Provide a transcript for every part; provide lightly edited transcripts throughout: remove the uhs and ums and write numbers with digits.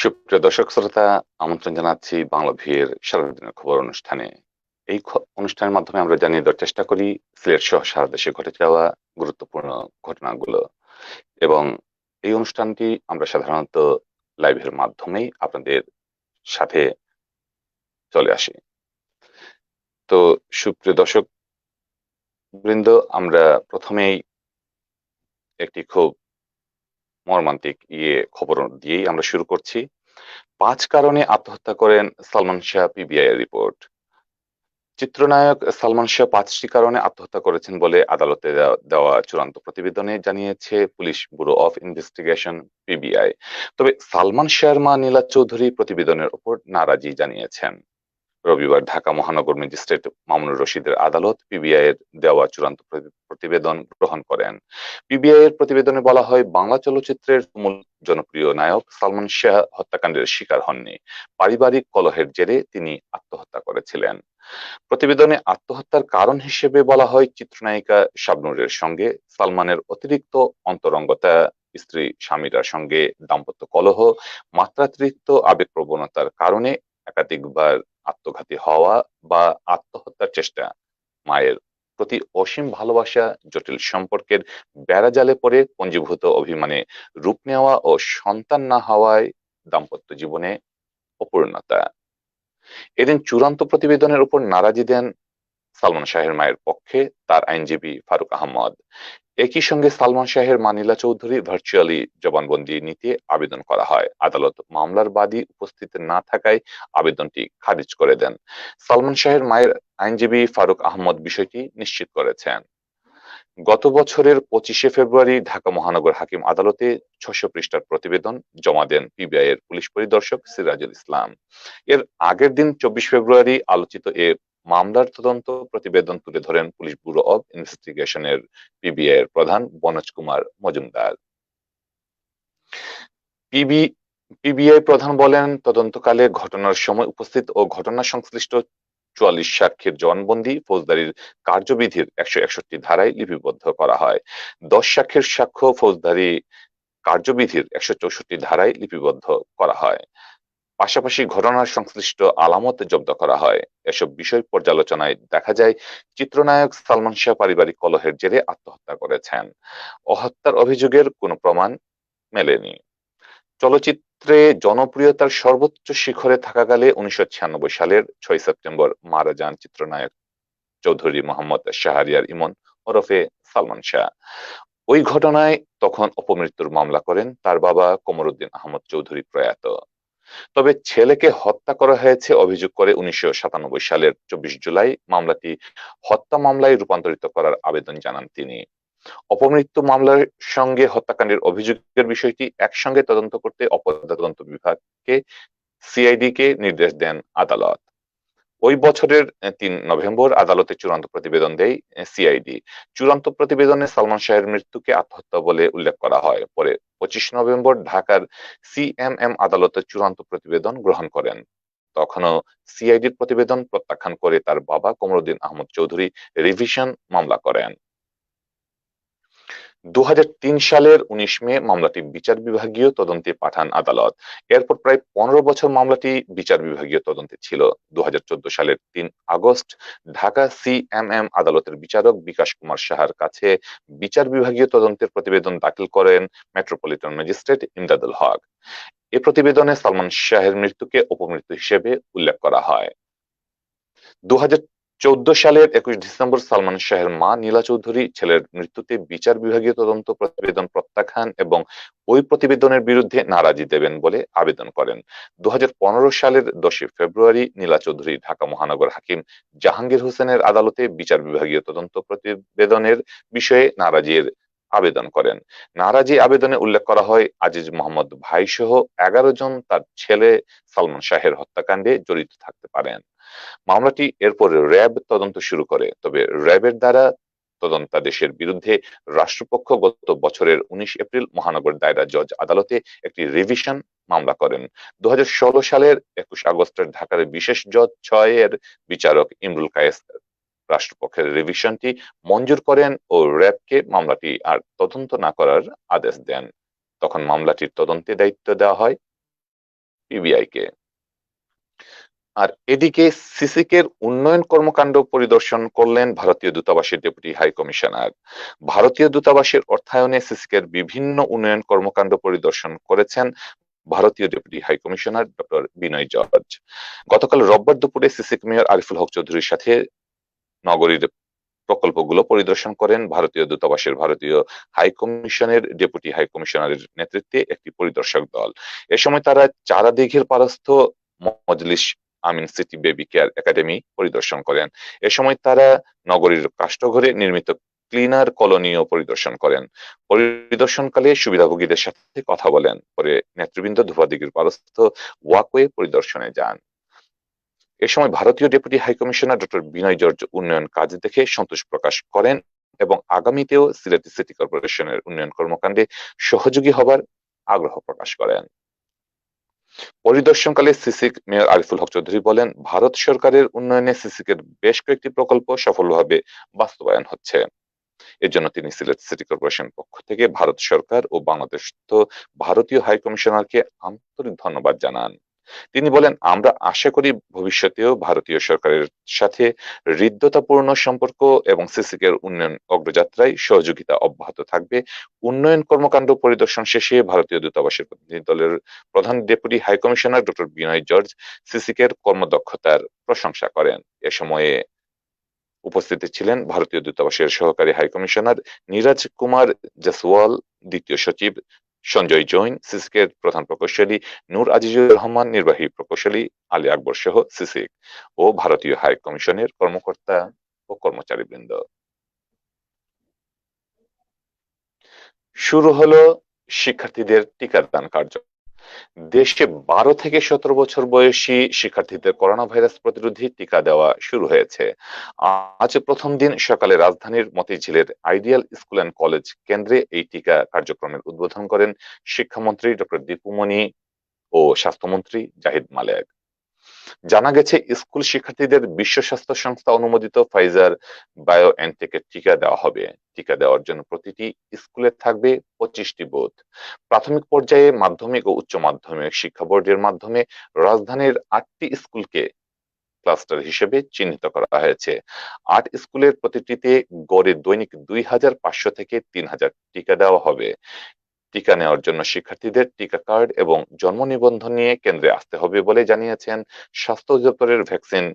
সুপ্রিয় দর্শক শ্রোতা, আমন্ত্রণ জানাচ্ছি বাংলা ভিউয়ের সারাদিনের খবর অনুষ্ঠানে। এই অনুষ্ঠানের মাধ্যমে আমরা জানিয়ে দেওয়ার চেষ্টা করি সিলেট সহ সারা দেশে ঘটে যাওয়া গুরুত্বপূর্ণ ঘটনাগুলো, এবং এই অনুষ্ঠানটি আমরা সাধারণত লাইভের মাধ্যমেই আপনাদের সাথে চলে আসি। তো সুপ্রিয় দর্শক বৃন্দ, আমরা প্রথমেই একটি খুব মর্মান্তিক খবর দিয়েই আমরা শুরু করছি। 5 কারণে আত্মহত্যা করেন সালমান শাহ, পিবিআই এর রিপোর্ট। চিত্রনায়ক সালমান শাহ 5টি কারণে আত্মহত্যা করেছেন বলে আদালতে দেওয়া চূড়ান্ত প্রতিবেদনে জানিয়েছে police bureau of investigation, PBI. তবে সালমান শাহর মা নীলা চৌধুরী প্রতিবেদনের উপর নারাজি জানিয়েছেন। রবিবার ঢাকা মহানগর ম্যাজিস্ট্রেট মামুনুর রশিদের আদালত পিবিআই এর দেওয়া চূড়ান্ত প্রতিবেদন গ্রহণ করেন। পিবিআই এর প্রতিবেদনে বলা হয়, বাংলা চলচ্চিত্রের তুমুল জনপ্রিয় নায়ক সালমান শাহ হত্যাকাণ্ডের শিকার হননি। পারিবারিক কলহের জেরে তিনি আত্মহত্যা করেছিলেন। প্রতিবেদনে আত্মহত্যার কারণ হিসেবে বলা হয়, চিত্রনায়িকা শাবনূরের সঙ্গে সালমানের অতিরিক্ত অন্তরঙ্গতা, স্ত্রী স্বামীরার সঙ্গে দাম্পত্য কলহ, মাত্রাতিরিক্ত আবেগপ্রবণতার কারণে একাধিকবার আত্মঘাতী হওয়া বা আত্মহত্যার চেষ্টা, মায়ের প্রতি অসীম ভালোবাসা, জটিল সম্পর্কের বেড়াজালে পড়ে পঞ্জীভূত অভিমানে রূপ নেওয়া ও সন্তান না হওয়ায় দাম্পত্য জীবনে অপূর্ণতা। এদিন চূড়ান্ত প্রতিবেদনের উপর নারাজি দেন সালমান শাহের মায়ের পক্ষে তার আইনজীবী ফারুক আহমদ। একই সঙ্গে সালমান শাহের মা নীলা চৌধুরী ভার্চুয়ালি জবানবন্দি নিতে আবেদন করা হয়। আদালত মামলার বাদী উপস্থিত না থাকায় আবেদনটি খারিজ করে দেন। সালমান শাহের মায়ের আইনজীবী ফারুক আহমদ বিষয়টি নিশ্চিত করেছেন। গত বছরের 25শে ফেব্রুয়ারি ঢাকা মহানগর হাকিম আদালতে 600 পৃষ্ঠার প্রতিবেদন জমা দেন পিবিআই এর পুলিশ পরিদর্শক সিরাজুল ইসলাম। এর আগের দিন 24 ফেব্রুয়ারি আলোচিত এ মামলার তদন্ত প্রতিবেদন তুলে ধরেন পুলিশ ব্যুরো অব ইনভেস্টিগেশনের পিবিআই এর প্রধান বনোজ কুমার মজুমদার। পিবি পিবিআই প্রধান বলেন, তদন্তকালে ঘটনার সময় উপস্থিত ও ঘটনা সংশ্লিষ্ট 44 সাক্ষীর জবানবন্দি ফৌজদারির কার্যবিধির 161 ধারায় লিপিবদ্ধ করা হয়। 10 সাক্ষীর সাক্ষ্য ফৌজদারি কার্যবিধির 164 ধারায় লিপিবদ্ধ করা হয়। পাশাপাশি ঘটনার সংশ্লিষ্ট আলামত জব্দ করা হয়। এসব বিষয় পর্যালোচনায় দেখা যায়, চিত্রনায়ক সালমান শাহ পারিবারিক কলহের জেরে আত্মহত্যা করেছেন। হত্যার অভিযোগের কোনো প্রমাণ মেলেনি। চলচ্চিত্রে জনপ্রিয়তার সর্বোচ্চ শিখরে থাকাকালে 1996 সালের 6 সেপ্টেম্বর মারা যান চিত্রনায়ক চৌধুরী মোহাম্মদ শাহরিয়ার ইমন ওরফে সালমান শাহ। ওই ঘটনায় তখন অপমৃত্যুর মামলা করেন তার বাবা কমরুদ্দিন আহমদ চৌধুরী প্রয়াত। তবে ছেলেকে হত্যা করা হয়েছে অভিযোগ করে 1997 সালের 24 জুলাই মামলাটি হত্যা মামলায় রূপান্তরিত করার আবেদন জানান তিনি। অপমৃত্যু মামলার সঙ্গে হত্যাকাণ্ডের অভিযোগের বিষয়টি একসঙ্গে তদন্ত করতে অপরাধ তদন্ত বিভাগকে, সিআইডি কে নির্দেশ দেন আদালত। ওই বছরের 3 নভেম্বর আদালতে চূড়ান্ত প্রতিবেদন দেয় সিআইডি। চূড়ান্ত প্রতিবেদনে সালমান শাহের মৃত্যুকে আত্মহত্যা বলে উল্লেখ করা হয়। পরে 25 নভেম্বর ঢাকার সিএমএম আদালতে চূড়ান্ত প্রতিবেদন গ্রহণ করেন। তখনও সিআইডির প্রতিবেদন প্রত্যাখ্যান করে তার বাবা কমরুদ্দিন আহমদ চৌধুরী রিভিশন মামলা করেন। 2003 সালের 19 মে মামলাটি বিচার বিভাগীয় তদন্তে পাঠান আদালত। এরপর প্রায় 15 বছর মামলাটি বিচার বিভাগীয় তদন্তে ছিল। 2014 সালের 3 আগস্ট ঢাকা সিএমএম আদালতের বিচারক বিকাশ কুমার সাহার কাছে বিচার বিভাগীয় তদন্তের প্রতিবেদন দাখিল করেন মেট্রোপলিটন ম্যাজিস্ট্রেট ইমদাদুল হক। এ প্রতিবেদনে সালমান শাহের মৃত্যুকে অপমৃত্যু হিসেবে উল্লেখ করা হয়। 2014 সালের 21 ডিসেম্বর সালমান শাহের মা নীলা চৌধুরী ছেলের মৃত্যুতে বিচার বিভাগীয় তদন্ত প্রতিবেদন প্রত্যাখ্যান এবং ওই প্রতিবেদনের বিরুদ্ধে নারাজি দেবেন বলে আবেদন করেন। 2015 সালের 10 ফেব্রুয়ারি নীলা চৌধুরী ঢাকা মহানগর হাকিম জাহাঙ্গীর হোসেনের আদালতে বিচার বিভাগীয় তদন্ত প্রতিবেদনের বিষয়ে নারাজির আবেদন করেন। নারাজি আবেদনে উল্লেখ করা হয়, আজিজ মোহাম্মদ ভাই সহ 11 জন তার ছেলে সালমান শাহের হত্যাকাণ্ডে জড়িত থাকতে পারেন। মামলাটি এরপর র্যাব তদন্ত শুরু করে। তবে র্যাবের দ্বারা তদন্তাদেশের বিরুদ্ধে রাষ্ট্রপক্ষ গত বছরের 19 এপ্রিল মহানগর দায়রা জজ আদালতে একটি রিভিশন মামলা করেন। 2016 সালের 21 আগস্টের ঢাকার বিশেষ জজ 6 এর বিচারক ইমরুল কায়েস রাষ্ট্রপক্ষের রিভিশনটি মঞ্জুর করেন ও র্যাবকে মামলাটি আর তদন্ত না করার আদেশ দেন। তখন মামলাটির তদন্তে দায়িত্ব দেওয়া হয় পিবিআই কে। আর এদিকে সিসিকের উন্নয়ন কর্মকাণ্ড পরিদর্শন করলেন ভারতীয় দূতাবাসের ডেপুটি হাই কমিশনার। ভারতীয় দূতাবাসের অর্থায়নে সিসিকের বিভিন্ন উন্নয়ন কর্মকাণ্ড পরিদর্শন করেছেন ভারতীয় ডেপুটি হাই কমিশনার ডক্টর বিনয় জর্জ। গতকাল রোববার দুপুরে সিসিক মেয়র আরিফুল হক চৌধুরীর সাথে নগরীর প্রকল্পগুলো পরিদর্শন করেন ভারতীয় দূতাবাসের ভারতীয় হাই কমিশনের ডেপুটি হাই কমিশনারের নেতৃত্বে একটি পরিদর্শক দল। এ সময় তারা চারা দিঘির পারস্থ মজলিস আমিন সিটি বেবি কেয়ার একাডেমি পরিদর্শন করেন। এ সময় তারা নগরীর কাষ্ঠঘরে নির্মিত ক্লিনার কলোনিও পরিদর্শন করেন। পরিদর্শনকালে সুবিধাভোগীদের সাথে কথা বলেন। পরে নেতৃবৃন্দ ধোপাদিঘির পারস্থ ওয়াকওয়ে পরিদর্শনে যান। এ সময় ভারতীয় ডেপুটি হাইকমিশনার ডক্টর বিনয় জর্জ উন্নয়ন কাজ দেখে সন্তোষ প্রকাশ করেন এবং আগামীতেও সিলেট সিটি কর্পোরেশনের উন্নয়ন কর্মকাণ্ডে সহযোগী হবার আগ্রহ প্রকাশ করেন। পরিদর্শনকালে সিসিক মেয়র আরিফুল হক চৌধুরী বলেন, ভারত সরকারের উন্নয়নে সিসিকের বেশ কয়েকটি প্রকল্প সফলভাবে বাস্তবায়ন হচ্ছে। এর জন্য তিনি সিলেট সিটি কর্পোরেশন পক্ষ থেকে ভারত সরকার ও বাংলাদেশ ভারতীয় হাইকমিশনারকে আন্তরিক ধন্যবাদ জানান। তিনি বলেন, আমরা আশা করি ভবিষ্যতেও ভারতীয় সরকারের সাথে হৃদ্যতাপূর্ণ সম্পর্ক এবং সিসিকের উন্নয়ন অগ্রযাত্রায় সহযোগিতা অব্যাহত থাকবে। উন্নয়ন কর্মকাণ্ড পরিদর্শন শেষে ভারতীয় দূতাবাসের প্রতিনিধি দলের প্রধান ডেপুটি হাইকমিশনার ডক্টর বিনয় জর্জ সিসিকের কর্মদক্ষতার প্রশংসা করেন। এ সময়ে উপস্থিত ছিলেন ভারতীয় দূতাবাসের সহকারী হাইকমিশনার নীরাজ কুমার জসওয়াল, দ্বিতীয় সচিব সঞ্জয় জৈন, সিসিকের প্রধান প্রকৌশলী নূর আজিজুর রহমান, নির্বাহী প্রকৌশলী আলী আকবর সহ সিসিক ও ভারতীয় হাই কমিশনের কর্মকর্তা ও কর্মচারীবৃন্দ। শুরু হলো শিক্ষার্থীদের টিকাদান কার্যক্রম। দেশে 12 থেকে 17 বছর বয়সী শিক্ষার্থীদের করোনা ভাইরাস প্রতিরোধী টিকা দেওয়া শুরু হয়েছে। আজ প্রথম দিন সকালে রাজধানীর মতিঝিলের আইডিয়াল স্কুল অ্যান্ড কলেজ কেন্দ্রে এই টিকা কার্যক্রমের উদ্বোধন করেন শিক্ষামন্ত্রী ডক্টর দীপুমণি ও স্বাস্থ্যমন্ত্রী জাহিদ মালেক। জানা গেছে, স্কুল শিক্ষার্থীদের বিশ্ব স্বাস্থ্য সংস্থা অনুমোদিত ফাইজার বায়োএনটেকের টিকা দেওয়া হবে। টিকা দেওয়ার জন্য প্রতিটি স্কুলে থাকবে 25টি বুথ। প্রাথমিক পর্যায়ে মাধ্যমিক ও উচ্চ মাধ্যমিক শিক্ষা বোর্ডের মাধ্যমে রাজধানীর 8টি স্কুলকে ক্লাস্টার হিসেবে চিহ্নিত করা হয়েছে। 8 স্কুলের প্রতিটিতে গড়ে দৈনিক 2500 থেকে 3000 টিকা দেওয়া হবে। টিকা নেওয়ার জন্য শিক্ষার্থীদের টিকা কার্ড এবং জন্ম নিবন্ধন নিয়ে কেন্দ্রে আসতে হবে বলে জানিয়েছেন স্বাস্থ্য অধিদপ্তরের ভ্যাকসিন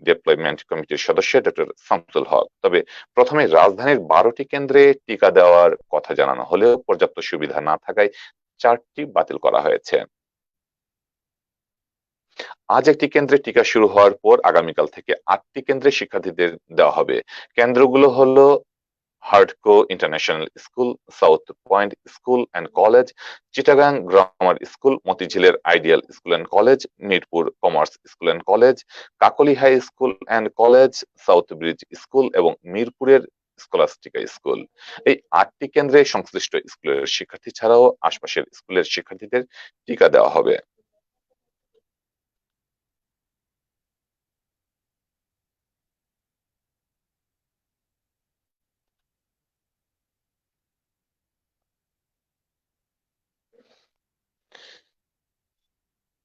ডেপ্লয়মেন্ট কমিটির সদস্য ডক্টর শামসুল হক। তবে প্রথমে রাজধানীর 12টি কেন্দ্রে টিকা দেওয়ার কথা জানানো হলেও পর্যাপ্ত সুবিধা না থাকায় 4টি বাতিল করা হয়েছে। আজ একটি কেন্দ্রে টিকা শুরু হওয়ার পর আগামীকাল থেকে 8টি কেন্দ্রে শিক্ষার্থীদের দেওয়া হবে। কেন্দ্রগুলো হলো Hardco international school, south point school and college, Chittagong grammar school, মতিঝিলের ideal school and college, Mirpur commerce school and college, Kakoli high school and college, south breeze school এবং মিরপুরের স্কলাস্টিকা স্কুল। এই 8টি কেন্দ্রে সংশ্লিষ্ট স্কুলের শিক্ষার্থী ছাড়াও আশপাশের স্কুলের শিক্ষার্থীদের টিকা দেওয়া হবে।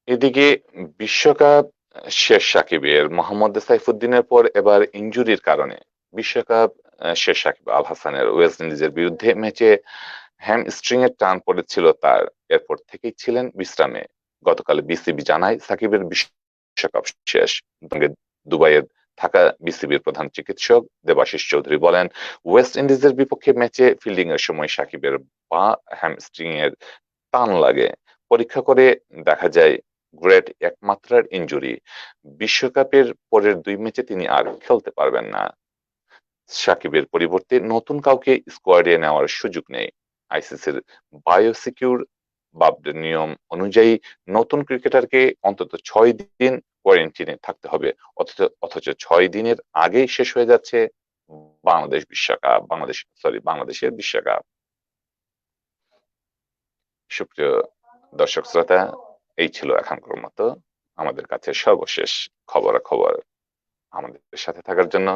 এদিকে বিশ্বকাপ শেষ সাকিবের মোহাম্মদ সাইফুদ্দিনের পর এবার ইনজুরির কারণে বিশ্বকাপ শেষ সাকিব আল হাসানের ওয়েস্ট ইন্ডিজের বিরুদ্ধে ম্যাচে হ্যামস্ট্রিং এর টান পড়েছিল তার। এরপর থেকেই ছিলেন বিশ্রামে। গতকাল বিসিবি জানায় সাকিবের বিশ্বকাপ শেষ। দুবাইয়ে থাকা বিসিবির প্রধান চিকিৎসক দেবাশিস চৌধুরী বলেন, ওয়েস্ট ইন্ডিজের বিপক্ষে ম্যাচে ফিল্ডিং এর সময় সাকিবের পা হ্যামস্ট্রিং এর টান লাগে। পরীক্ষা করে দেখা যায় গ্রেড 1 মাত্রার ইনজুরি। বিশ্বকাপের পরের 2 ম্যাচে তিনি আর খেলতে পারবেন না। সাকিবের পরিবর্তে নতুন কাউকে স্কোয়াডে নেওয়ার সুযোগ নেই। আইসিসির বায়োসিকিউর বাবদের নিয়ম অনুযায়ী নতুন ক্রিকেটারকে অন্তত 6 দিন কোয়ারেন্টিনে থাকতে হবে। অথচ 6 দিনের আগেই শেষ হয়ে যাচ্ছে বাংলাদেশের বিশ্বকাপ। সুপ্রিয় দর্শক শ্রোতা, এই ছিল এখনকার মতো আমাদের কাছে সর্বশেষ খবরাখবর। আমাদের সাথে থাকার জন্য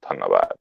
ধন্যবাদ।